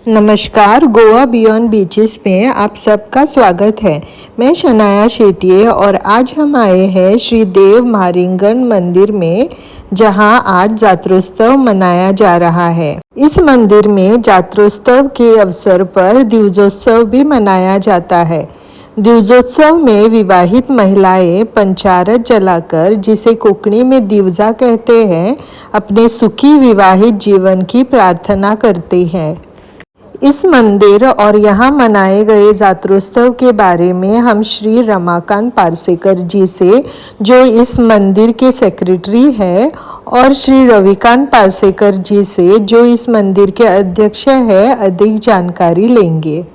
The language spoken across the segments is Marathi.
नमस्कार, गोवा बियॉन्ड बीचेस में आप सबका स्वागत है। मैं शनाया शेट्टी और आज हम आए हैं श्री देव मारिंगन मंदिर में, जहां आज जात्रोत्सव मनाया जा रहा है। इस मंदिर में जात्रोत्सव के अवसर पर दिवजोत्सव भी मनाया जाता है। दिवजोत्सव में विवाहित महिलाएं पंचारत जलाकर, जिसे कोंकणी में दिवजा कहते हैं, अपने सुखी विवाहित जीवन की प्रार्थना करते हैं। इस मंदिर और यहाँ मनाए गए जात्रोत्सव के बारे में हम श्री रमाकांत पार्सेकर जी से, जो इस मंदिर के सेक्रेटरी हैं, और श्री रविकांत पार्सेकर जी से, जो इस मंदिर के अध्यक्ष हैं, अधिक जानकारी लेंगे।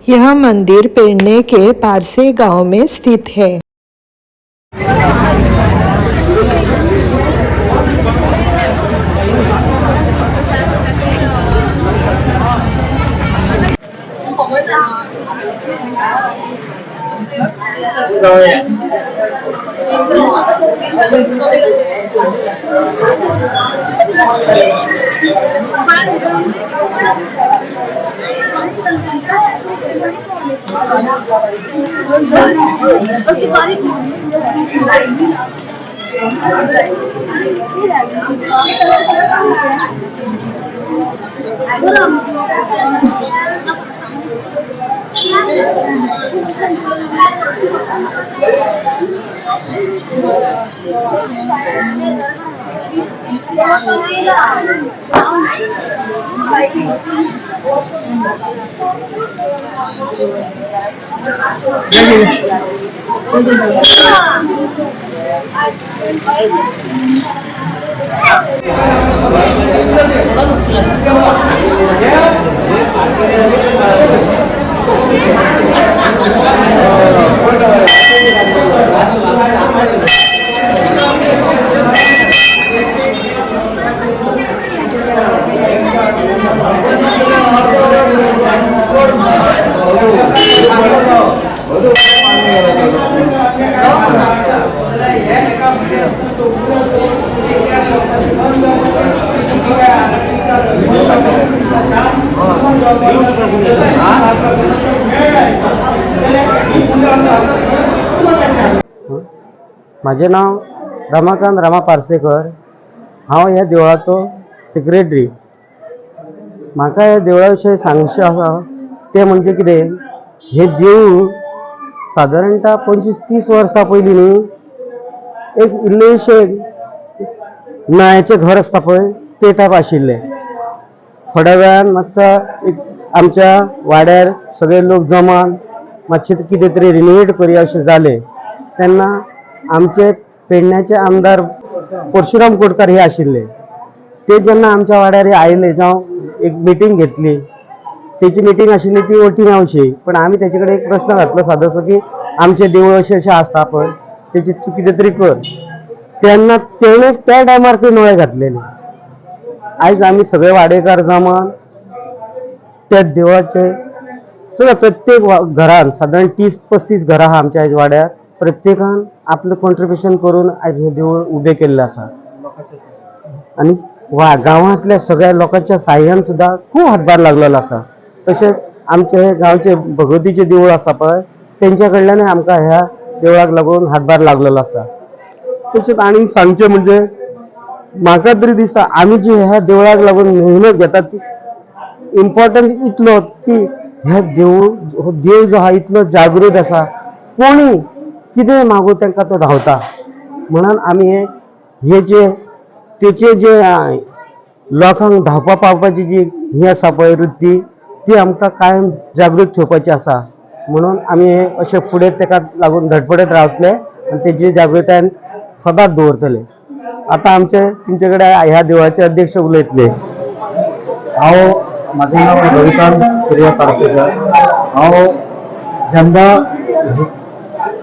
यह मंदिर पेडणे के पारसे गांव में स्थित है। माझे नाव रमाकांत रामा पार्सेकर। हांव ह्या देवळाचो सेक्रेटरी। म्हाका ह्या देवळा विशयी सांगचें आसा तें म्हणजे कितें, हे देवूळ सादारणता 25-30 वर्सां पयलीं न्ही एक इल्लेशें नळ्याचें घर आसता पळय ते टायप आशिल्लें। थोड्या वेळान मातसो एक आमच्या वाड्यार सगळे लोक जमान मातशें कितें तरी रिनोवेट करया अशें जालें तेन्ना आमचे पेडण्याचे आमदार परशुराम कोडकार हे आशिल्ले। ते जेन्ना आमच्या वाड्यार आयले, जावं एक मिटींग घेतली, तेची मिटींग आशिल्ली ती ओटी मेवची, पण आमी तेचे कडेन एक प्रश्न घातलो सादोसो की आमचे देवूळ अशें अशें आसा पळय, तेची तूं कितें तरी कर। तेन्ना तेणे त्या टायमार ते नळे घातलेले। आयज आमी सगळे वाडेकार जमान त्या देवळाचे सगळे प्रत्येक घरान, सादारण 30-35 घरां आहा आमच्या आयज वाड्यार, प्रत्येकान आपलं कॉन्ट्रिब्युशन करून आज हे देवूळ उबें केल्लें आसा। आनी गांवांतल्या सगळ्या लोकांच्या साह्यान सुद्दां खूब हातभार लागलेलो आसा। तशेंच आमचे हे गांवचे भगवतीचे देवूळ आसा पळय, तेंच्या कडल्यानूय आमकां ह्या देवळाक लागून हातभार लागलेलो आसा। तशेंच आनी सांगचें म्हणजे म्हाका तरी दिसता आमी जी ह्या देवळाक लागून मेहनत घेतात ती इम्पॉर्टन्स इतलो की ह्या देव जो आहा इतलो जागृत आसा, कोणी कितें मागू तांकां तो धांवता। म्हणून आमी हे जे तेचे जे लोकांक धांवपा पावपाची जी ही आसा पळय वृत्ती, ती आमकां कायम जागृत ठेवपाची आसा। म्हणून आमी हे अशें फुडें ताका लागून धडपडत रावतले आनी तेजी जागृताय सदांच दवरतले। आतां आमचे तुमचे कडेन ह्या देवळाचे अध्यक्ष उलयतले। माझे नाव रविकांत पार्सेकर। हांव जेन्ना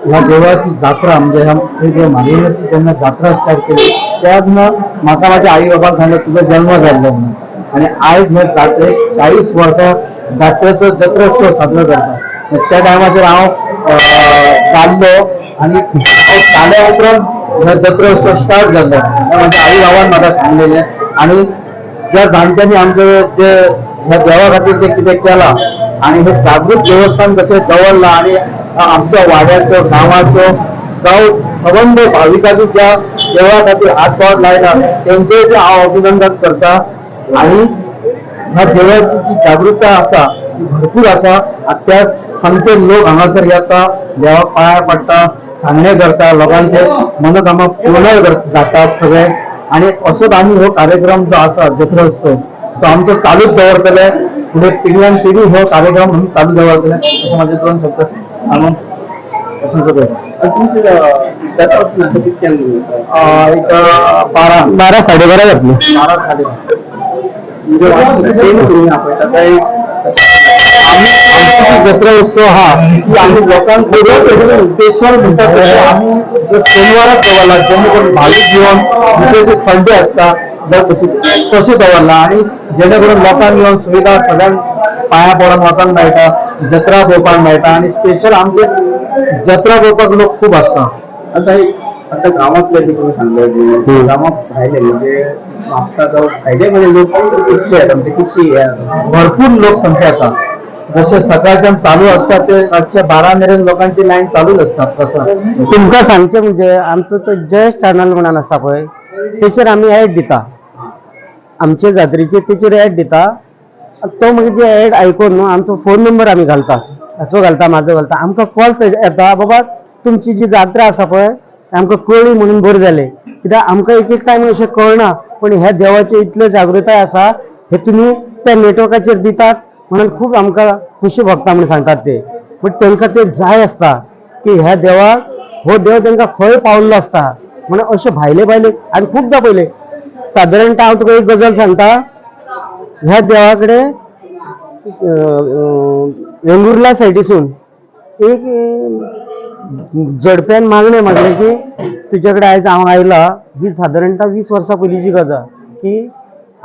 ह्या देवळाची जात्रा म्हणजे ह्या मारियेची जेन्ना जात्रा स्टार्ट केली तेन्ना म्हाका म्हाज्या आई बाबाक सांगलें तुजो जन्म जाल्लो म्हणून, आनी आयज हे जात्रेक 40 वर्सां जात्रेचो जत्रोत्सव साजरो करता। त्या टायमाचेर हांव जाल्लो आनी जाल्या उपरांत हो जत्रोत्सव स्टार्ट जाल्लो। म्हाज्या आई बाबान म्हाका सांगलेलें आनी ज्या जाणट्यांनी आमचे जे ह्या देवा खातीर ते कितें केलां आणि हे जागृत देवस्थान कशें दवरलां आणि आमच्या वाड्याचो गांवाचो जावं सबंद भाविकांनी ज्या देवा खातीर हात पावट लायला तेंचेय ते हांव अभिनंदन करता आणि ह्या देवाची जी जागृतता आसा ती भरपूर आसा त्या सांगते लोक हांगासर येता देवाक पांयां पडटा सांगणे करता लोकांचे मनोकामना पूर्ण जातात सगळे आणि असोच आम्ही हो कार्यक्रम जो आसा जत्रा उत्सव तो आमचो चालूच दवरतले पुढे पिढ्यान पिढी हो कार्यक्रम म्हणून चालू दवरतले असं माझे 2 शब्द सांगून एक 12 साडेबारा घातली 12 साडेबारा जत्रा उत्सव हा की आम्ही लोकांसोबत स्पेशल म्हणतात आम्ही शनिवारात दवरला जेणेकरून भाविक येऊन जे संडे असता तसे दवरला आणि जेणेकरून लोकांक येऊन सुविधा सगळ्यांक पाया पडून वचूंक मेळटा जत्रा पळोवपाक मेळटा आणि स्पेशल आमचे जत्रा पळोवपाक लोक खूप असता आता गावातले तुम्ही सांगले गावात राहिले म्हणजे म्हापसा भायले लोक कितले येतात म्हणजे किती भरपूर लोकसंख्या येतात जसे सकाळच्यान चालू असतात ते रातच्या 12 मेरेन लोकांची लाईन चालूच असतात तसं तुमकां सांगचें म्हणजे आमचो तो जयस चॅनल म्हणून आसा पळय तेचेर आमी ऍड दिता आमचे जात्रेचे तेचेर ऍड दिता तो म्हणजे ऍड आयकून न्हू आमचो फोन नंबर आमी घालता हाचो घालता म्हाजो घालता आमकां कॉल येता बाबा तुमची जी जात्रा आसा पळय आमकां कळ्ळी म्हणून बरें जालें कित्याक आमकां एक टायम अशें कळना पण ह्या देवाचे इतले जागृताय आसा हे तुमी त्या नेटवर्काचेर दितात म्हणून खूब आमकां खुशी भोगता म्हणून सांगतात ते बट तांकां ते जाय आसता की ह्या देवाक हो देव तांकां खंय पावल्लो आसता म्हणून अशे भायले आनी खूबदां पयले सादारणता हांव तुका एक गजाल सांगता ह्या देवा कडेन वेंगुर्ला सायडीसून एक जडप्यान मागणें मागलें की तुजे कडेन आयज हांव आयला ही सादारणता 20 वर्सां पयलींची गजाल की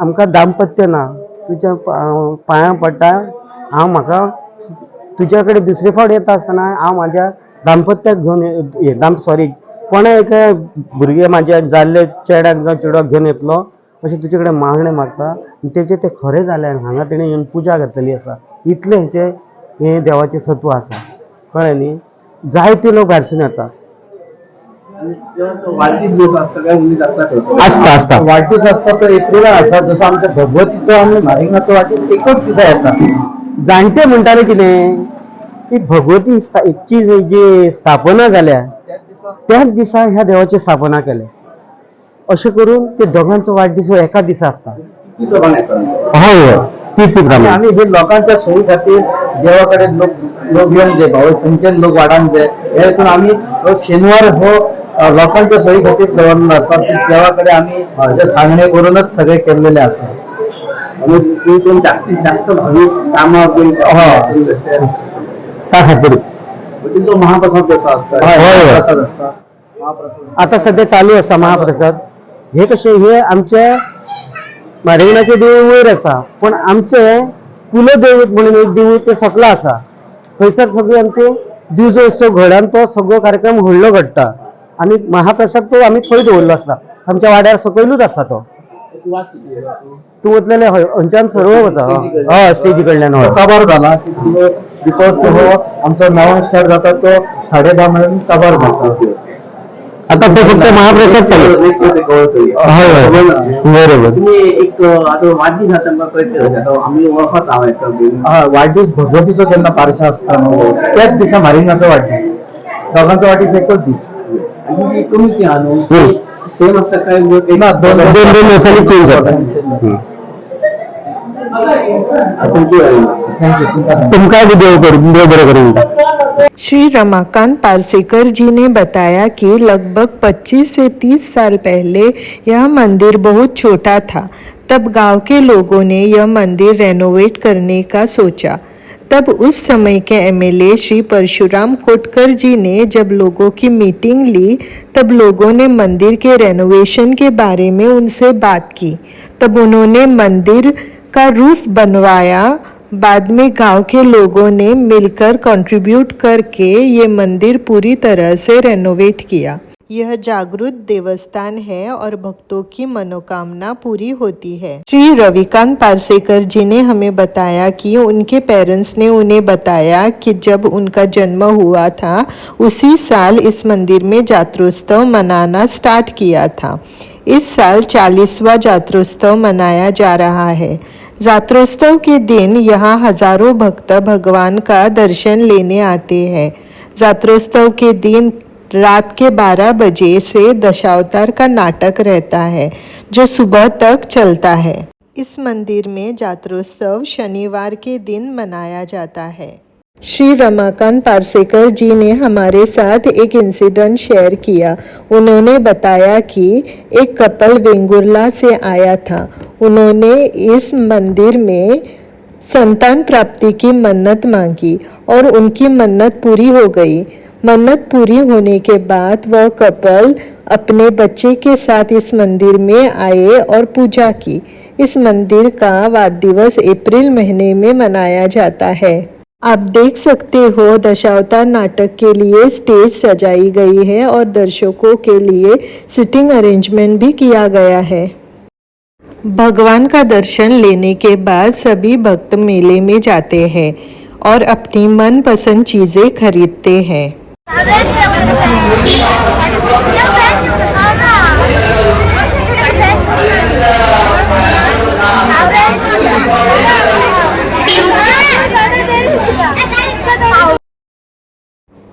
आमकां दाम्पत्य ना तुज्या पांयां पडटा हांव म्हाका तुज्या कडेन दुसरे फावट येता आसतना हांव म्हाज्या दाम्पत्याक घेवन कोणा एका भुरगे म्हाज्या जाल्ले चेड्याक जावं चेडवाक घेवन येतलो अशें तुजे कडेन मागणें मागता आनी तेचें तें खरें जालें हांगा तेणें येवन पुजा घातलेली आसा इतलें हें देवाचें सत्व आसा कळ्ळें न्ही जायते लोक भायरसून येता आसता वाडदीस आसता तो एप्रिलान आसा जसो आमच्या भगवतीचो आनी म्हारिंगाचो वाडदीस एकच दिसा येता जाणटे म्हणटाले कितें की भगवतीची जी स्थापना जाल्या त्याच दिसा ह्या देवाची स्थापना केल्या अशें करून ते दोगांचो वाडदीस हो एका दिसा आसता हय तिथी प्रमाणे आमी हे लोकांच्या सोयी खातीर देवा कडेन लोक येवन जे भाव संख्येन लोक वाडान जे हे हितून आमी शेनवार हो लोकांच्या सोयी खातीर दवरलेलो आसा देवा कडेन आमी सांगणे करूनच सगळे केल्लेले आसा तितून जास्तीत जास्त भावीक कामां त्या खातीरच तो महाप्रसाद कसो आसता आता सध्या चालू आसा महाप्रसाद हे कशें हे आमचे म्हारिंगणाचे देवूळ वयर आसा पण आमचे कुलदैवत म्हणून एक देवूळ ते सकला आसा थंयसर सगळे आमचे दिवजोत्सव घोड्यान तो सगळो कार्यक्रम व्हडलो घडटा आनी महाप्रसाद तो आमी थंय दवरलो आसता आमच्या वाड्यार सकयलूच आसा तो तूं वतलेले हय अंच्यान सर्व वचा हय स्टेजी कडल्यान हय काबार जाला दीपोत्सव हो आमचो नवो स्टार्ट जाता तो 10:30 मेरेन काबार जाता आता ते फक्त महाप्रसाद चालू हय बरोबर तुम्ही एक आता वाढदीस जाता आमकां कळटा आमी वळखत आहात वाढदीस भगवतीचो जेन्ना पारशा आसता न्हू त्याच दिसा म्हारिंगाचो वाढदीस दोगांचो वाढदीस एकच दीस आनी तुमी कितें आहा न्हू सेम आसता काय ना दोन दिवसांनी चेंज जाता तुमकां बी देव बरें करूं श्री रमाकांत पारसेकर जी ने बताया कि लगभग 25 से 30 साल पहले यह मंदिर बहुत छोटा था। तब गांव के लोगों ने यह मंदिर रेनोवेट करने का सोचा। तब उस समय के एमएलए श्री परशुराम कोटकर जी ने जब लोगों की मीटिंग ली तब लोगों ने मंदिर के रेनोवेशन के बारे में उनसे बात की। तब उन्होंने मंदिर का रूफ बनवाया। बाद में गांव के लोगों ने मिलकर कंट्रीब्यूट करके ये मंदिर पूरी तरह से रेनोवेट किया। यह जागृत देवस्थान है और भक्तों की मनोकामना पूरी होती है। श्री रविकांत पारसेकर जी ने हमें बताया कि उनके पेरेंट्स ने उन्हें बताया कि जब उनका जन्म हुआ था उसी साल इस मंदिर में जात्रोत्सव मनाना स्टार्ट किया था। इस साल 40वां जात्रोत्सव मनाया जा रहा है। जात्रोत्सव के दिन यहाँ हजारों भक्त भगवान का दर्शन लेने आते हैं। जात्रोत्सव के दिन रात के 12 बजे से दशावतार का नाटक रहता है जो सुबह तक चलता है। इस मंदिर में जात्रोत्सव शनिवार के दिन मनाया जाता है। श्री रमाकांत पारसेकर जी ने हमारे साथ एक इंसिडेंट शेयर किया। उन्होंने बताया कि एक कपल वेंगुर्ला से आया था। उन्होंने इस मंदिर में संतान प्राप्ति की मन्नत मांगी और उनकी मन्नत पूरी हो गई। मन्नत पूरी होने के बाद वह कपल अपने बच्चे के साथ इस मंदिर में आए और पूजा की। इस मंदिर का वार दिवस अप्रैल महीने में मनाया जाता है। आप देख सकते हो दशावतार नाटक के लिए स्टेज सजाई गई है और दर्शकों के लिए सिटिंग अरेंजमेंट भी किया गया है। भगवान का दर्शन लेने के बाद सभी भक्त मेले में जाते हैं और अपनी मनपसंद चीजें खरीदते हैं।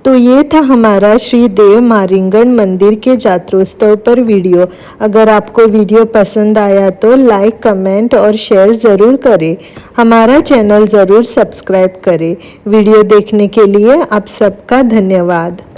तो ये था हमारा श्री देव मारिंगण मंदिर के जात्रोत्सव पर वीडियो। अगर आपको वीडियो पसंद आया तो लाइक, कमेंट और शेयर ज़रूर करें। हमारा चैनल ज़रूर सब्सक्राइब करें। वीडियो देखने के लिए आप सबका धन्यवाद।